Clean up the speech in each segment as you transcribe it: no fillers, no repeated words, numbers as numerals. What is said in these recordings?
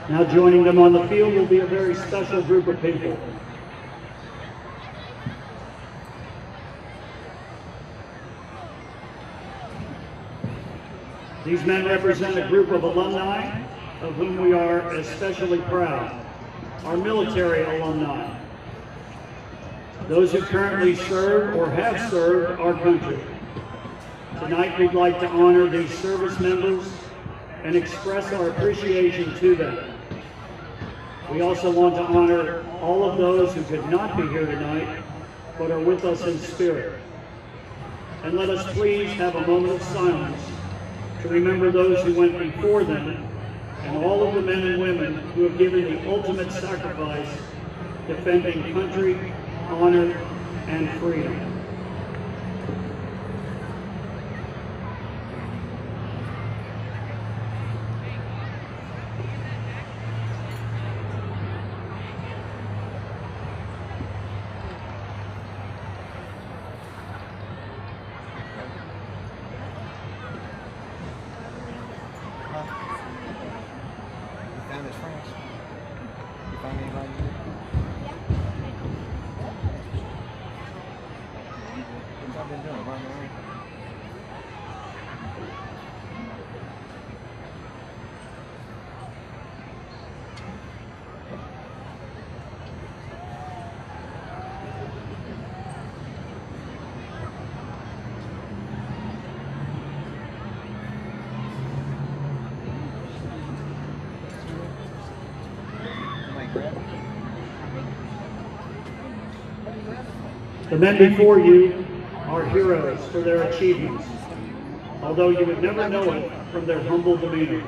Now joining them on the field will be a very special group of people. These men represent a group of alumni of whom we are especially proud, our military alumni, those who currently serve or have served our country. Tonight we'd like to honor these service members and express our appreciation to them. We also want to honor all of those who could not be here tonight, but are with us in spirit. And let us please have a moment of silence to remember those who went before them and all of the men and women who have given the ultimate sacrifice, defending country, honor, and freedom. The men before you are heroes for their achievements, although you would never know it from their humble demeanor.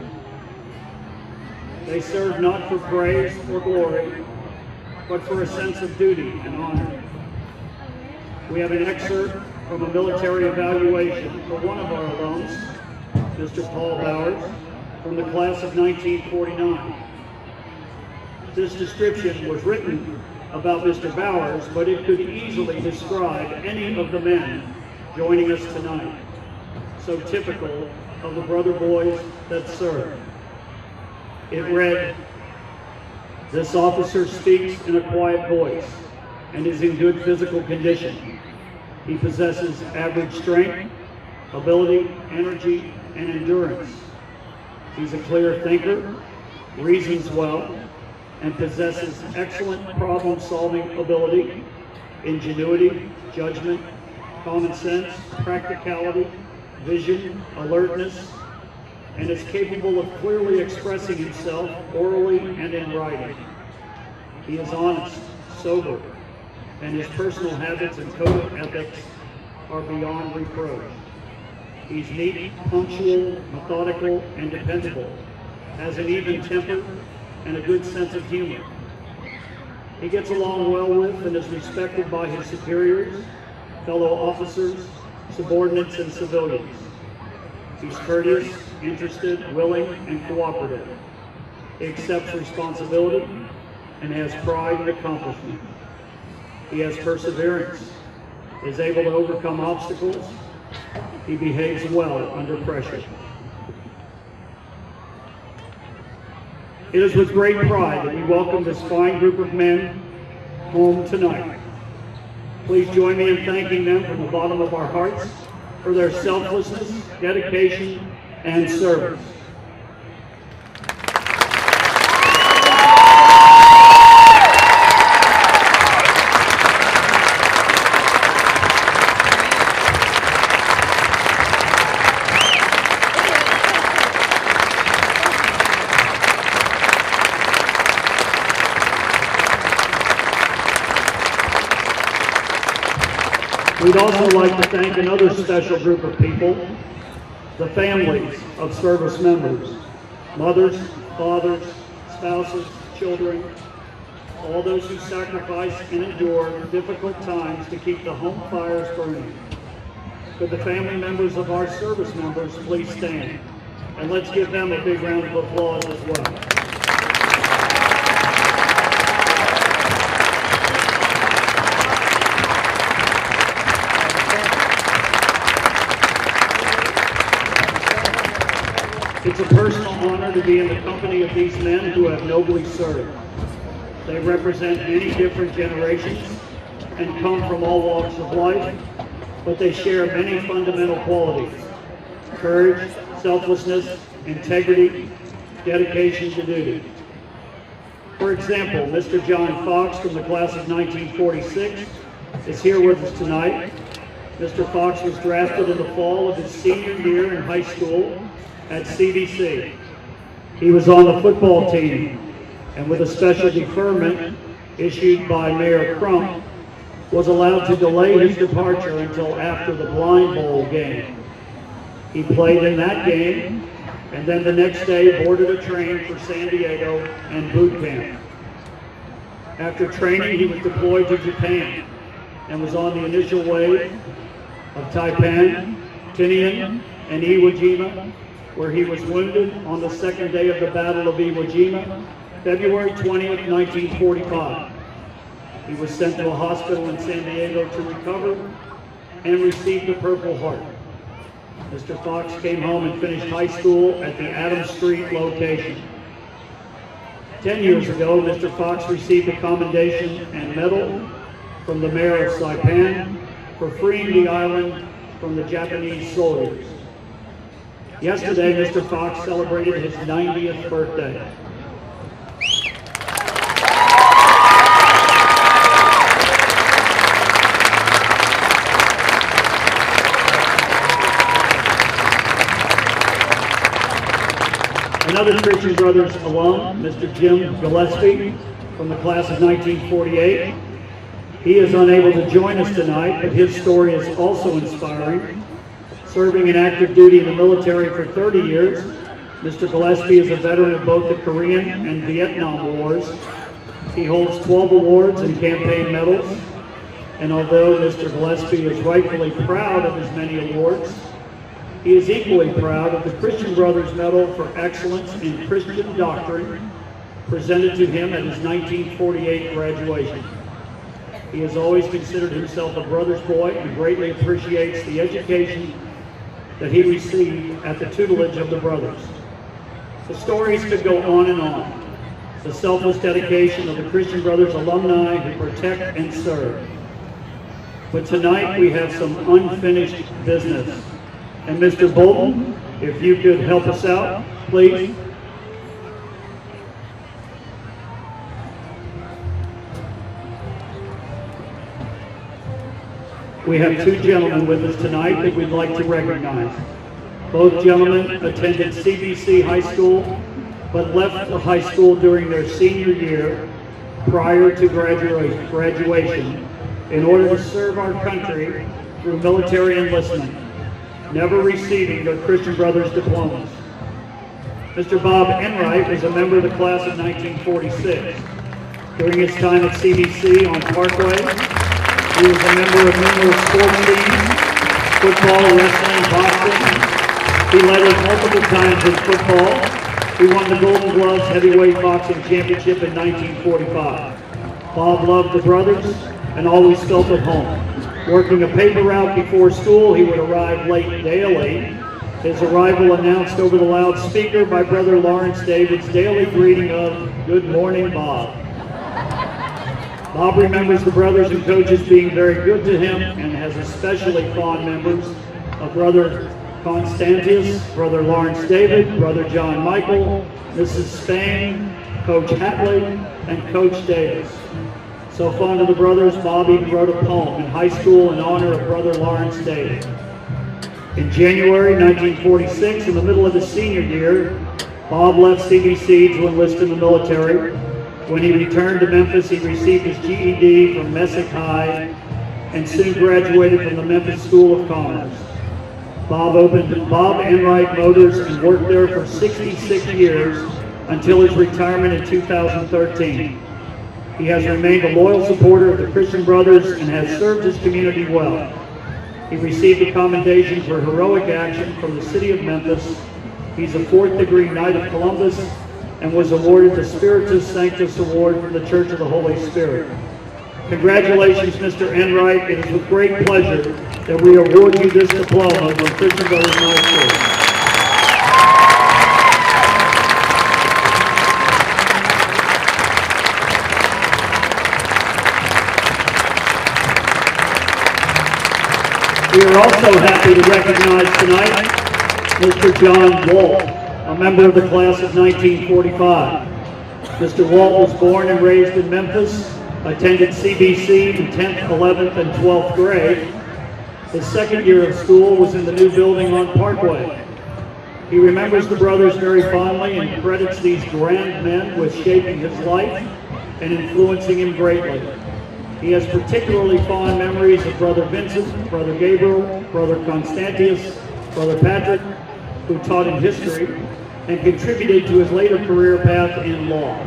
They serve not for praise or glory, but for a sense of duty and honor. We have an excerpt from a military evaluation for one of our alums, Mr. Paul Bowers, from the class of 1949. This description was written about Mr. Bowers, but it could easily describe any of the men joining us tonight. So typical of the brother boys that serve. It read, "This officer speaks in a quiet voice and is in good physical condition. He possesses average strength, ability, energy, and endurance. He's a clear thinker, reasons well, and possesses excellent problem-solving ability, ingenuity, judgment, common sense, practicality, vision, alertness, and is capable of clearly expressing himself orally and in writing. He is honest, sober, and his personal habits and code of ethics are beyond reproach. He's neat, punctual, methodical, and dependable, has an even temper, and a good sense of humor. He gets along well with and is respected by his superiors, fellow officers, subordinates, and civilians. He's courteous, interested, willing, and cooperative. He accepts responsibility and has pride in accomplishment. He has perseverance, is able to overcome obstacles. He behaves well under pressure. It is with great pride that we welcome this fine group of men home tonight. Please join me in thanking them from the bottom of our hearts for their selflessness, dedication, and service. We'd also like to thank another special group of people, the families of service members, mothers, fathers, spouses, children, all those who sacrifice and endure difficult times to keep the home fires burning. Could the family members of our service members please stand? And let's give them a big round of applause as well. It's a personal honor to be in the company of these men who have nobly served. They represent many different generations and come from all walks of life, but they share many fundamental qualities: courage, selflessness, integrity, dedication to duty. For example, Mr. John Fox from the class of 1946 is here with us tonight. Mr. Fox was drafted in the fall of his senior year in high school at CBC. He was on the football team, and with a special deferment issued by Mayor Crump, was allowed to delay his departure until after the Blind Bowl game. He played in that game, and then the next day boarded a train for San Diego and boot camp. After training, he was deployed to Japan and was on the initial wave of Taipan, Tinian, and Iwo Jima, where he was wounded on the second day of the Battle of Iwo Jima, February 20th, 1945. He was sent to a hospital in San Diego to recover and received a Purple Heart. Mr. Fox came home and finished high school at the Adams Street location. 10 years ago, Mr. Fox received a commendation and medal from the mayor of Saipan for freeing the island from the Japanese soldiers. Yesterday, Mr. Fox celebrated his 90th birthday. Another Christian Brothers alum, Mr. Jim Gillespie, from the class of 1948. He is unable to join us tonight, but his story is also inspiring. Serving in active duty in the military for 30 years, Mr. Gillespie is a veteran of both the Korean and Vietnam Wars. He holds 12 awards and campaign medals, and although Mr. Gillespie is rightfully proud of his many awards, he is equally proud of the Christian Brothers Medal for Excellence in Christian Doctrine presented to him at his 1948 graduation. He has always considered himself a brother's boy and greatly appreciates the education that he received at the tutelage of the brothers. The stories could go on and on. The selfless dedication of the Christian Brothers alumni who protect and serve. But tonight we have some unfinished business. And Mr. Bolton, if you could help us out, please. We have two gentlemen with us tonight that we'd like to recognize. Both gentlemen attended CBC High School, but left the high school during their senior year prior to graduation in order to serve our country through military enlistment, never receiving their Christian Brothers diplomas. Mr. Bob Enright was a member of the class of 1946. During his time at CBC on Parkway, he was a member of numerous sports teams, football, wrestling, boxing. He led us multiple times in football. He won the Golden Gloves Heavyweight Boxing Championship in 1945. Bob loved the brothers and always felt at home. Working a paper route before school, he would arrive late daily. His arrival announced over the loudspeaker by Brother Lawrence David's daily greeting of, "Good morning, Bob." Bob remembers the brothers and coaches being very good to him and has especially fond memories of Brother Constantius, Brother Lawrence David, Brother John Michael, Mrs. Spain, Coach Hatley, and Coach Davis. So fond of the brothers, Bob even wrote a poem in high school in honor of Brother Lawrence David. In January 1946, in the middle of his senior year, Bob left CBC to enlist in the military. When he returned to Memphis, he received his GED from Messick High and soon graduated from the Memphis School of Commerce. Bob opened Bob Enright Motors and worked there for 66 years until his retirement in 2013. He has remained a loyal supporter of the Christian Brothers and has served his community well. He received a commendation for heroic action from the city of Memphis. He's a 4th degree Knight of Columbus and was awarded the Spiritus Sanctus Award from the Church of the Holy Spirit. Congratulations, Mr. Enright. It is with great pleasure that we award you this diploma from Christian Brothers High School. We are also happy to recognize tonight Mr. John Walt, a member of the class of 1945. Mr. Walt was born and raised in Memphis, attended CBC in 10th, 11th, and 12th grade. His second year of school was in the new building on Parkway. He remembers the brothers very fondly and credits these grand men with shaping his life and influencing him greatly. He has particularly fond memories of Brother Vincent, Brother Gabriel, Brother Constantius, Brother Patrick, who taught him history and contributed to his later career path in law.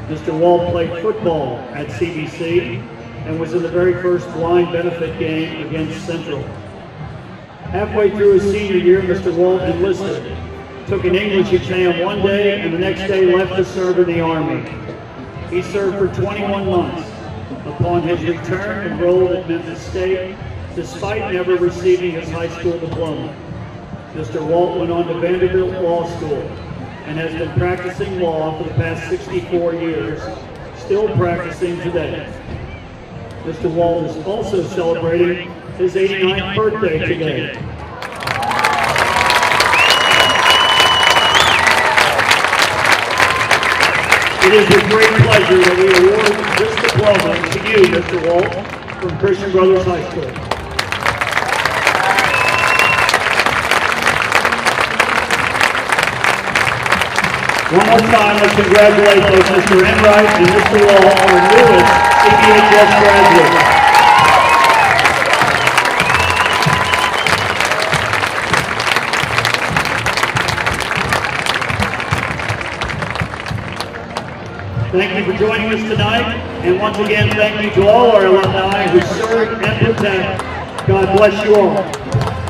Mr. Walt played football at CBC and was in the very first blind benefit game against Central. Halfway through his senior year, Mr. Walt enlisted, took an English exam one day, and the next day left to serve in the Army. He served for 21 months. Upon his return, enrolled at Memphis State, despite never receiving his high school diploma. Mr. Walt went on to Vanderbilt Law School and has been practicing law for the past 64 years, still practicing today. Mr. Walt is also celebrating his 89th birthday today. It is with great pleasure that we award this diploma to you, Mr. Walt, from Christian Brothers High School. One more time, let's congratulate both Mr. Enright and Mr. Walt, our newest CBHS graduates. Thank you for joining us tonight, and once again, thank you to all our alumni who serve and protect. God bless you all.